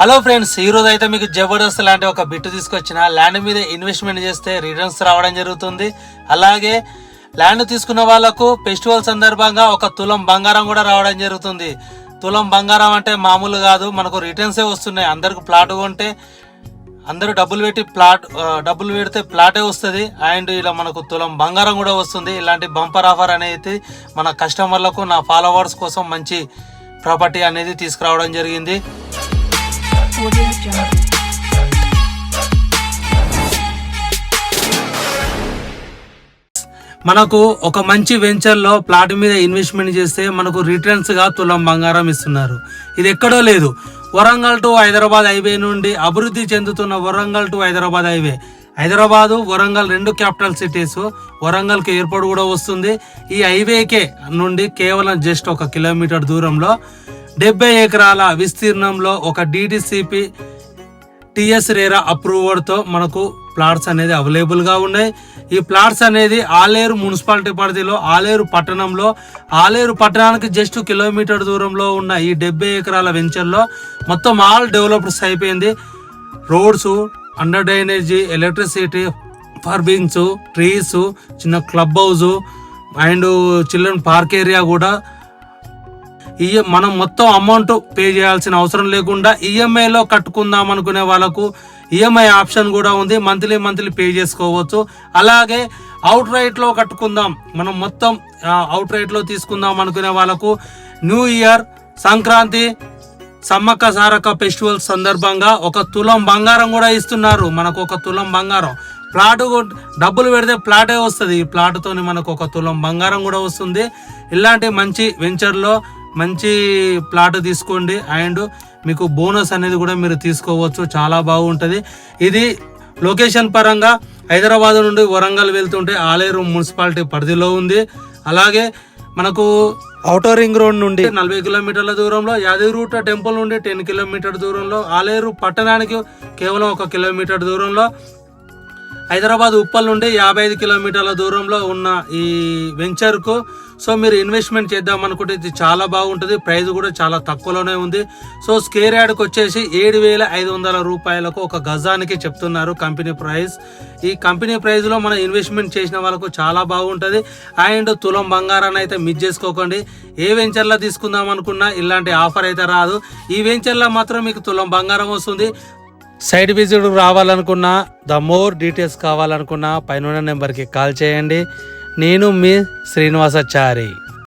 Hello friends, ఈ రోజు అయితే మీకు జబర్దస్త్ లాంటి ఒక బిట్ తీసుకొచ్చిన. ల్యాండ్ మీద ఇన్వెస్ట్మెంట్ చేస్తే రిటర్న్స్ రావడం జరుగుతుంది. అలాగే ల్యాండ్ తీసుకున్న వాళ్ళకు ఫెస్టివల్ సందర్భంగా ఒక తులం బంగారం కూడా రావడం జరుగుతుంది. తులం బంగారం అంటే మామూలు కాదు, మనకు రిటర్న్సే వస్తున్నాయి. అందరికి ప్లాట్ కొంటే అందరూ డబ్బులు పెడితే ప్లాటే వస్తుంది. అండ్ ఇలా మనకు తులం బంగారం కూడా వస్తుంది. ఇలాంటి బంపర్ ఆఫర్ అనేది మన కస్టమర్లకు, నా ఫాలోవర్స్ కోసం మంచి ప్రాపర్టీ అనేది తీసుకురావడం జరిగింది. మనకు ఒక మంచి వెంచర్ లో ప్లాట్ మీద ఇన్వెస్ట్మెంట్ చేస్తే మనకు రిటర్న్స్ గా తులం బంగారం ఇస్తున్నారు. ఇది ఎక్కడో లేదు, వరంగల్ టు హైదరాబాద్ హైవే నుండి అభివృద్ధి చెందుతున్న వరంగల్ టు హైదరాబాద్ హైవే. హైదరాబాదు వరంగల్ రెండు క్యాపిటల్ సిటీస్. వరంగల్ కి ఎయిర్పోర్ట్ కూడా వస్తుంది. ఈ హైవేకే నుండి కేవలం జస్ట్ 1 కిలోమీటర్ దూరంలో 70 ఎకరాల విస్తీర్ణంలో ఒక DTCP TS RERA అప్రూవర్ తో మనకు ప్లాట్స్ అనేది అవైలబుల్ గా ఉన్నాయి. ఈ ప్లాట్స్ అనేది ఆలేరు మున్సిపాలిటీ పరిధిలో ఆలేరు పట్టణానికి జస్ట్ కిలోమీటర్ దూరంలో ఉన్న ఈ 70 ఎకరాల వెంచర్ లో మొత్తం ఆల్ డెవలప్డ్స్ అయిపోయింది. Roads, under drainage, electricity, farmings, trees, చిన్న club house and children park area కూడా. మనం మొత్తం అమౌంట్ పే చేయాల్సిన అవసరం లేకుండా ఈఎంఐలో కట్టుకుందాం అనుకునే వాళ్ళకు ఈఎంఐ ఆప్షన్ కూడా ఉంది. మంత్లీ పే చేసుకోవచ్చు. అలాగే అవుట్ రైట్ లో కట్టుకుందాం, మనం మొత్తం అవుట్ రైట్ లో తీసుకుందాం అనుకునే వాళ్ళకు new year, Sankranti, Sammakka Sarakka festival సందర్భంగా 1 తులం బంగారం కూడా ఇస్తున్నారు. మనకు 1 తులం బంగారం, ప్లాట్ డబ్బులు పెడితే ప్లాటే వస్తుంది. ఈ ప్లాట్ తోని మనకు 1 తులం బంగారం కూడా వస్తుంది. ఇలాంటి మంచి వెంచర్ లో మంచి ప్లాట్ తీసుకోండి. అండ్ మీకు బోనస్ అనేది కూడా మీరు తీసుకోవచ్చు. చాలా బాగుంటుంది. ఇది లొకేషన్ పరంగా హైదరాబాద్ నుండి వరంగల్ వెళ్తుంటే ఆలేరు మున్సిపాలిటీ పరిధిలో ఉంది. అలాగే మనకు ఔటర్ రింగ్ రోడ్ నుండి 40 కిలోమీటర్ల దూరంలో, యాదగిరిగుట్ట టెంపుల్ నుండి 10 కిలోమీటర్ దూరంలో, ఆలేరు పట్టణానికి కేవలం 1 కిలోమీటర్ దూరంలో, హైదరాబాద్ ఉప్పల్ నుండి 55 కిలోమీటర్ల దూరంలో ఉన్న ఈ వెంచర్కు సో మీరు ఇన్వెస్ట్మెంట్ చేద్దాం అనుకుంటే ఇది చాలా బాగుంటుంది. ప్రైస్ కూడా చాలా తక్కువలోనే ఉంది. సో స్క్వేర్ యార్డ్కి వచ్చేసి 7,500 రూపాయలకు ఒక గజానికి చెప్తున్నారు కంపెనీ ప్రైస్. ఈ కంపెనీ ప్రైస్లో మనం ఇన్వెస్ట్మెంట్ చేసిన వాళ్ళకు చాలా బాగుంటుంది. అండ్ తులం బంగారాన్ని అయితే మిస్ చేసుకోకండి. ఏ వెంచర్లో తీసుకుందాం అనుకున్నా ఇలాంటి ఆఫర్ అయితే రాదు. ఈ వెంచర్లో మాత్రం మీకు తులం బంగారం వస్తుంది. సైట్ విజిట్ రావాలనుకున్నా, మోర్ డీటెయిల్స్ కావాలనుకున్నా పైన నెంబర్కి కాల్ చేయండి. నేను మీ శ్రీనివాసాచారి.